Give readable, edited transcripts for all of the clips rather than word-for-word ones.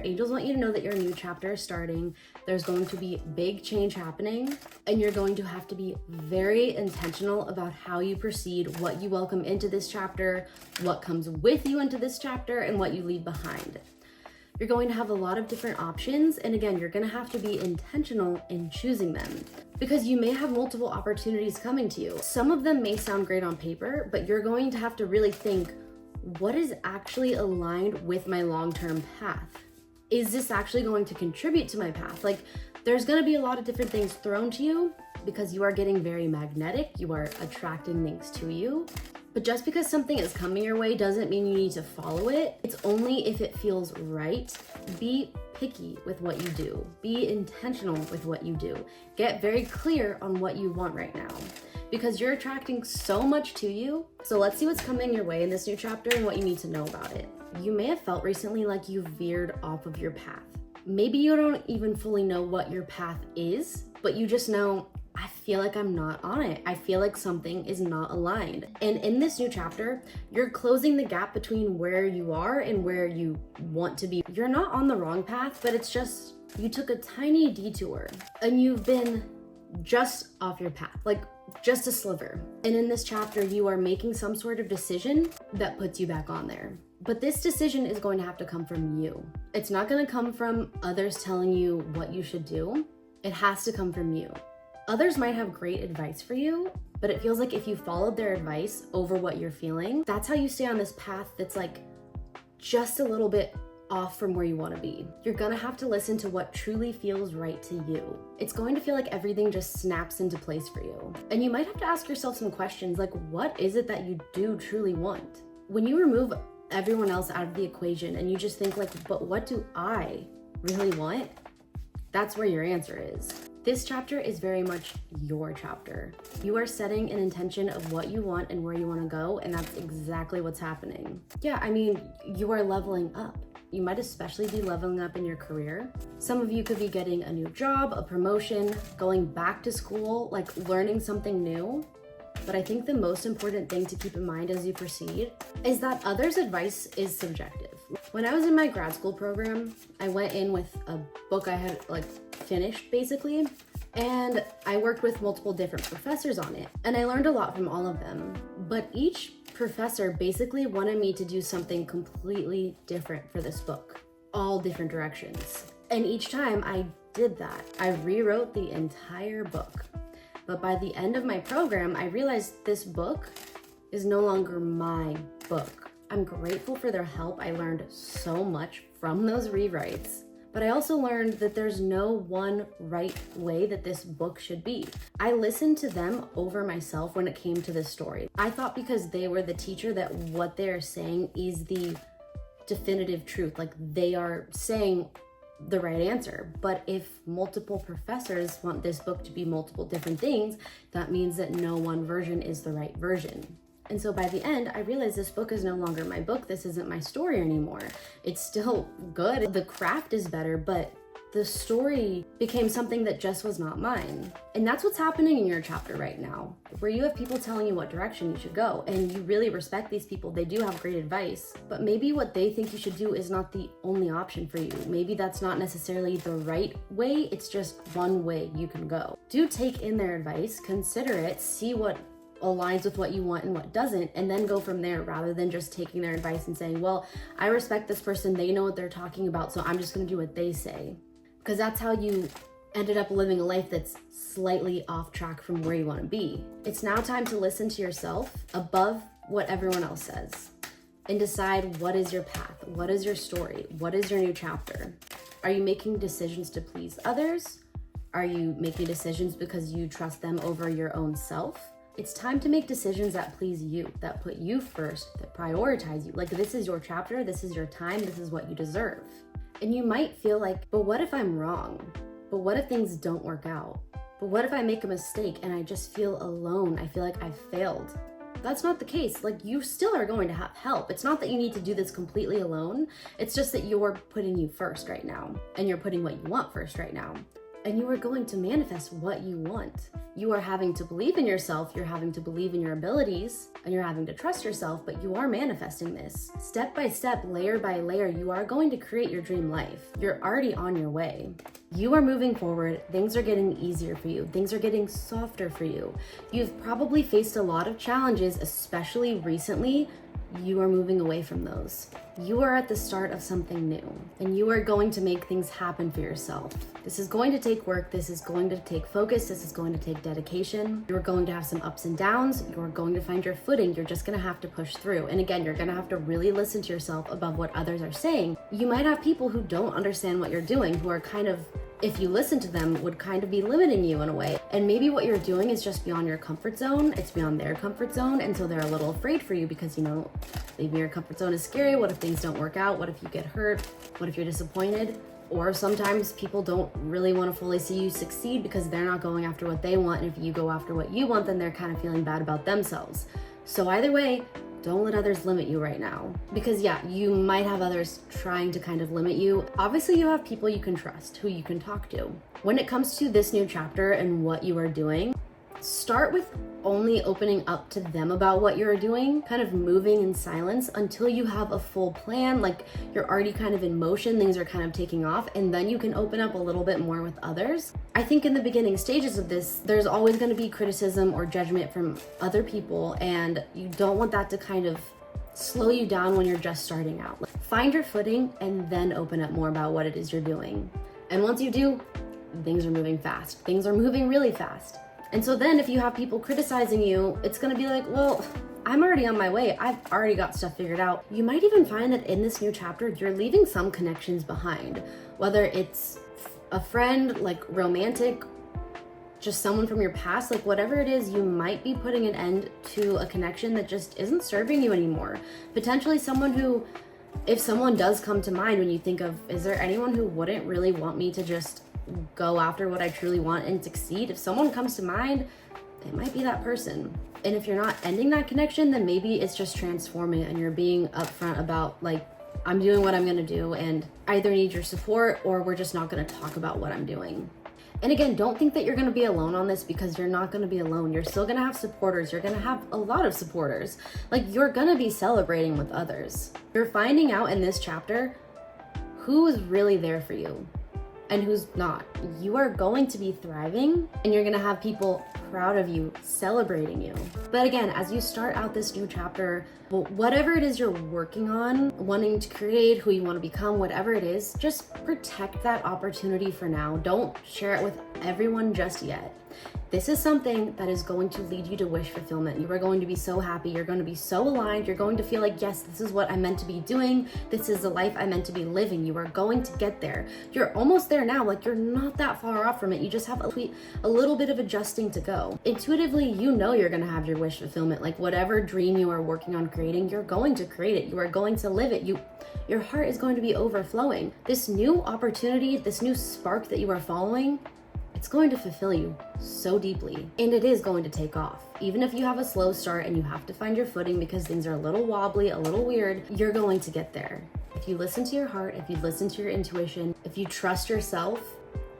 angels want you to know that your new chapter is starting. There's going to be big change happening, and you're going to have to be very intentional about how you proceed, what you welcome into this chapter, what comes with you into this chapter, and what you leave behind. You're going to have a lot of different options, and again, you're going to have to be intentional in choosing them because you may have multiple opportunities coming to you. Some of them may sound great on paper, but you're going to have to really think, what is actually aligned with my long-term path? Is this actually going to contribute to my path? Like, there's going to be a lot of different things thrown to you because you are getting very magnetic, you are attracting things to you. But just because something is coming your way doesn't mean you need to follow it. It's only if it feels right. Be picky with what you do. Be intentional with what you do. Get very clear on what you want right now because you're attracting so much to you. So let's see what's coming your way in this new chapter and what you need to know about it. You may have felt recently like you veered off of your path. Maybe you don't even fully know what your path is, but you just know, I feel like I'm not on it. I feel like something is not aligned. And in this new chapter, you're closing the gap between where you are and where you want to be. You're not on the wrong path, but it's just, you took a tiny detour and you've been just off your path, like just a sliver. And in this chapter, you are making some sort of decision that puts you back on there. But this decision is going to have to come from you. It's not going to come from others telling you what you should do. It has to come from you. Others might have great advice for you, but it feels like if you followed their advice over what you're feeling, that's how you stay on this path that's like just a little bit off from where you want to be. You're gonna have to listen to what truly feels right to you. It's going to feel like everything just snaps into place for you. And you might have to ask yourself some questions like, what is it that you do truly want? When you remove everyone else out of the equation and you just think like, but what do I really want? That's where your answer is. This chapter is very much your chapter. You are setting an intention of what you want and where you want to go, and that's exactly what's happening. Yeah, I mean, you are leveling up. You might especially be leveling up in your career. Some of you could be getting a new job, a promotion, going back to school, like learning something new. But I think the most important thing to keep in mind as you proceed is that others' advice is subjective. When I was in my grad school program, I went in with a book I had finished basically, and I worked with multiple different professors on it, and I learned a lot from all of them. But each professor basically wanted me to do something completely different for this book, all different directions. And each time I did that, I rewrote the entire book. But by the end of my program, I realized this book is no longer my book. I'm grateful for their help. I learned so much from those rewrites. But I also learned that there's no one right way that this book should be. I listened to them over myself when it came to this story. I thought because they were the teacher that what they're saying is the definitive truth. Like they are saying the right answer. But if multiple professors want this book to be multiple different things, that means that no one version is the right version. And so by the end, I realized this book is no longer my book. This isn't my story anymore. It's still good. The craft is better, but the story became something that just was not mine. And that's what's happening in your chapter right now, where you have people telling you what direction you should go. And you really respect these people. They do have great advice, but maybe what they think you should do is not the only option for you. Maybe that's not necessarily the right way. It's just one way you can go. Do take in their advice, consider it, see what aligns with what you want and what doesn't, and then go from there rather than just taking their advice and saying, well, I respect this person, they know what they're talking about, so I'm just gonna do what they say. Because that's how you ended up living a life that's slightly off track from where you want to be. It's now time to listen to yourself above what everyone else says and decide what is your path, what is your story, what is your new chapter. Are you making decisions to please others? Are you making decisions because you trust them over your own self? It's time to make decisions that please you, that put you first, that prioritize you. Like, this is your chapter, this is your time, this is what you deserve. And you might feel like, but what if I'm wrong? But what if things don't work out? But what if I make a mistake and I just feel alone? I feel like I've failed. That's not the case. Like, you still are going to have help. It's not that you need to do this completely alone. It's just that you're putting you first right now, and you're putting what you want first right now. and you are going to manifest what you want. You are having to believe in yourself, you're having to believe in your abilities, and you're having to trust yourself, but you are manifesting this. Step by step, layer by layer, you are going to create your dream life. You're already on your way. You are moving forward, things are getting easier for you, things are getting softer for you. You've probably faced a lot of challenges, especially recently. You are moving away from those. You are at the start of something new, and you are going to make things happen for yourself. This is going to take work, this is going to take focus, this is going to take dedication. You're going to have some ups and downs, you're going to find your footing, you're just gonna have to push through. And again, you're gonna have to really listen to yourself above what others are saying. You might have people who don't understand what you're doing, who are kind of, if you listen to them, would kind of be limiting you in a way. And maybe what you're doing is just beyond your comfort zone, it's beyond their comfort zone, and so they're a little afraid for you because, maybe your comfort zone is scary. What if things don't work out? What if you get hurt? What if you're disappointed? Or sometimes people don't really want to fully see you succeed because they're not going after what they want, and if you go after what you want, then they're kind of feeling bad about themselves. So either way, don't let others limit you right now. Because yeah, you might have others trying to kind of limit you. Obviously, you have people you can trust, who you can talk to. When it comes to this new chapter and what you are doing, start with only opening up to them about what you're doing, kind of moving in silence until you have a full plan, like you're already kind of in motion, things are kind of taking off, and then you can open up a little bit more with others. I think in the beginning stages of this, there's always going to be criticism or judgment from other people, and you don't want that to kind of slow you down when you're just starting out. Like, find your footing and then open up more about what it is you're doing. And once you do, things are moving fast. Things are moving really fast. And so then if you have people criticizing you, it's gonna be like, well, I'm already on my way. I've already got stuff figured out. You might even find that in this new chapter, you're leaving some connections behind, whether it's a friend, like romantic, just someone from your past, like whatever it is, you might be putting an end to a connection that just isn't serving you anymore. Potentially someone who, if someone does come to mind when you think of, is there anyone who wouldn't really want me to just go after what I truly want and succeed? If someone comes to mind, it might be that person. And if you're not ending that connection, then maybe it's just transforming and you're being upfront about, like, I'm doing what I'm gonna do and I either need your support or we're just not gonna talk about what I'm doing. And again, don't think that you're gonna be alone on this, because you're not gonna be alone. You're still gonna have supporters. You're gonna have a lot of supporters. Like, you're gonna be celebrating with others. You're finding out in this chapter who is really there for you and who's not. You are going to be thriving and you're gonna have people proud of you, celebrating you. But again, as you start out this new chapter, whatever it is you're working on, wanting to create, who you want to become, whatever it is, just protect that opportunity for now. Don't share it with everyone just yet. This is something that is going to lead you to wish fulfillment. You are going to be so happy. You're going to be so aligned. You're going to feel like, yes, this is what I'm meant to be doing. This is the life I'm meant to be living. You are going to get there. You're almost there now. Like, you're not that far off from it. You just have a little bit of adjusting to go. Intuitively, you know you're going to have your wish fulfillment. Like, whatever dream you are working on creating, you're going to create it. You are going to live it. Your heart is going to be overflowing. This new opportunity, this new spark that you are following, it's going to fulfill you so deeply, and it is going to take off. Even if you have a slow start and you have to find your footing because things are a little wobbly, a little weird, you're going to get there. If you listen to your heart, if you listen to your intuition, if you trust yourself,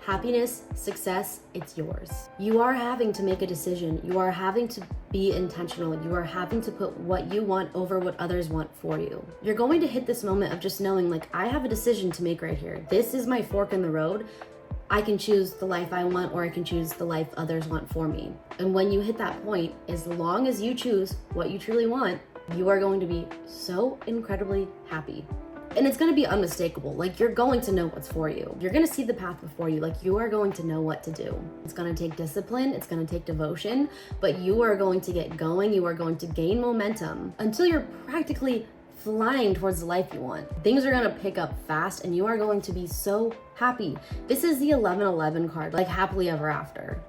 happiness, success, it's yours. You are having to make a decision. You are having to be intentional. You are having to put what you want over what others want for you. You're going to hit this moment of just knowing, like, I have a decision to make right here. This is my fork in the road. I can choose the life I want, or I can choose the life others want for me. And when you hit that point, as long as you choose what you truly want, you are going to be so incredibly happy. And it's going to be unmistakable. Like, you're going to know what's for you. You're going to see the path before you. Like, you are going to know what to do. It's going to take discipline. It's going to take devotion, but you are going to get going. You are going to gain momentum until you're practically flying towards the life you want. Things are going to pick up fast and you are going to be so happy. This is the 1111 card, like happily ever after.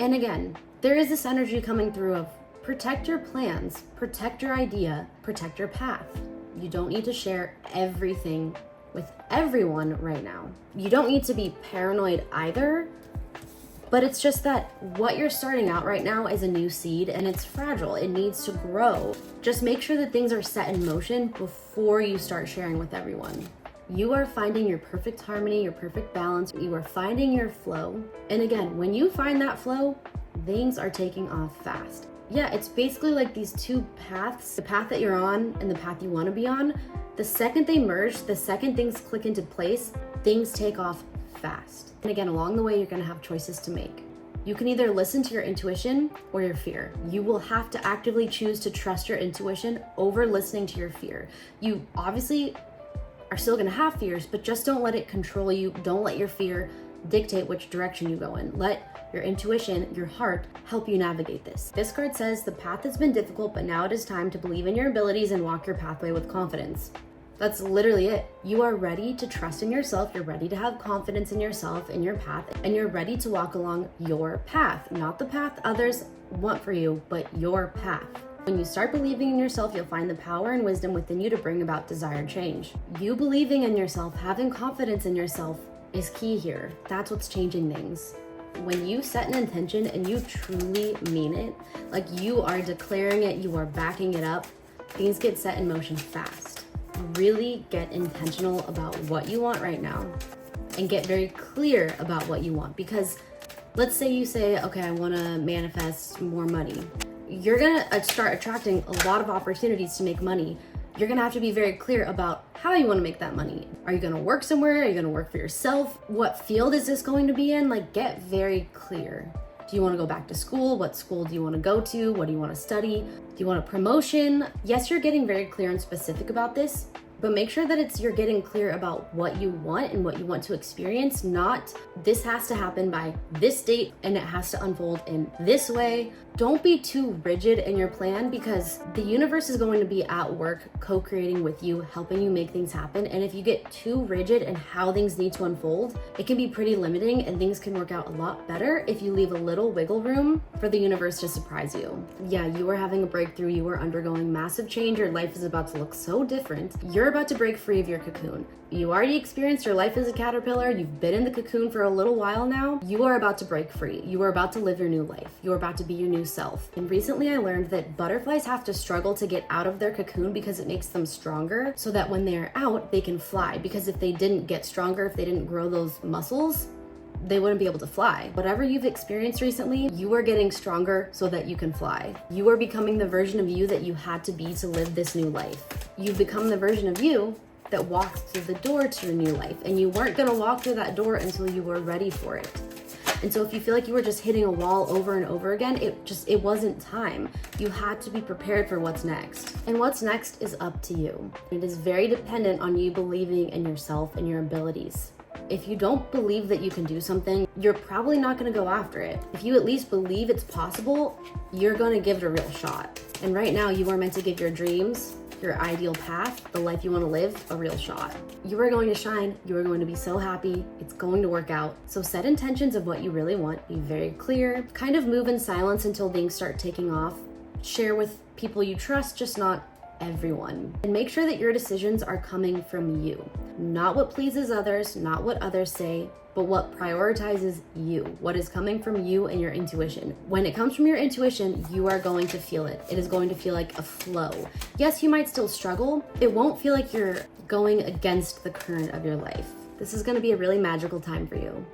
And again, there is this energy coming through of protect your plans, protect your idea, protect your path. You don't need to share everything with everyone right now. You don't need to be paranoid either, but it's just that what you're starting out right now is a new seed and it's fragile. It needs to grow. Just make sure that things are set in motion before you start sharing with everyone. You are finding your perfect harmony, your perfect balance. You are finding your flow. And again, when you find that flow, things are taking off fast. Yeah, it's basically like these two paths, the path that you're on and the path you want to be on. The second they merge, the second things click into place, things take off fast. And again, along the way, you're going to have choices to make. You can either listen to your intuition or your fear. You will have to actively choose to trust your intuition over listening to your fear. You obviously are still going to have fears, but just don't let it control you. Don't let your fear dictate which direction you go in. Let your intuition, your heart, help you navigate this. This card says the path has been difficult, but now it is time to believe in your abilities and walk your pathway with confidence. That's literally it. You are ready to trust in yourself. You're ready to have confidence in yourself, in your path, and you're ready to walk along your path, not the path others want for you, but your path. When you start believing in yourself, you'll find the power and wisdom within you to bring about desired change. You believing in yourself, having confidence in yourself is key here. That's what's changing things. When you set an intention and you truly mean it, like you are declaring it, you are backing it up, things get set in motion fast. Really get intentional about what you want right now and get very clear about what you want. Because let's say you say, okay, I want to manifest more money. You're going to start attracting a lot of opportunities to make money. You're going to have to be very clear about how you want to make that money. Are you going to work somewhere? Are you going to work for yourself? What field is this going to be in? Like, get very clear. Do you want to go back to school? What school do you want to go to? What do you want to study? Do you want a promotion? Yes, you're getting very clear and specific about this, but make sure that you're getting clear about what you want and what you want to experience, not this has to happen by this date and it has to unfold in this way. Don't be too rigid in your plan, because the universe is going to be at work co-creating with you, helping you make things happen. And if you get too rigid in how things need to unfold, it can be pretty limiting, and things can work out a lot better if you leave a little wiggle room for the universe to surprise you. Yeah, you are having a breakthrough. You are undergoing massive change. Your life is about to look so different. You're about to break free of your cocoon. You already experienced your life as a caterpillar. You've been in the cocoon for a little while now. You are about to break free. You are about to live your new life. You are about to be your new self. And recently I learned that butterflies have to struggle to get out of their cocoon because it makes them stronger, so that when they're out, they can fly. Because if they didn't get stronger, if they didn't grow those muscles, they wouldn't be able to fly. Whatever you've experienced recently, you are getting stronger so that you can fly. You are becoming the version of you that you had to be to live this new life. You've become the version of you that walks through the door to your new life, and you weren't gonna walk through that door until you were ready for it. And so if you feel like you were just hitting a wall over and over again, it wasn't time. You had to be prepared for what's next. And what's next is up to you. It is very dependent on you believing in yourself and your abilities. If you don't believe that you can do something, you're probably not gonna go after it. If you at least believe it's possible, you're gonna give it a real shot. And right now you are meant to give your dreams, your ideal path, the life you want to live, a real shot. You are going to shine. You are going to be so happy. It's going to work out. So set intentions of what you really want. Be very clear. Kind of move in silence until things start taking off. Share with people you trust, just not everyone. And make sure that your decisions are coming from you. Not what pleases others, not what others say, but what prioritizes you, what is coming from you and your intuition. When it comes from your intuition, you are going to feel it. It is going to feel like a flow. Yes, you might still struggle. It won't feel like you're going against the current of your life. This is going to be a really magical time for you.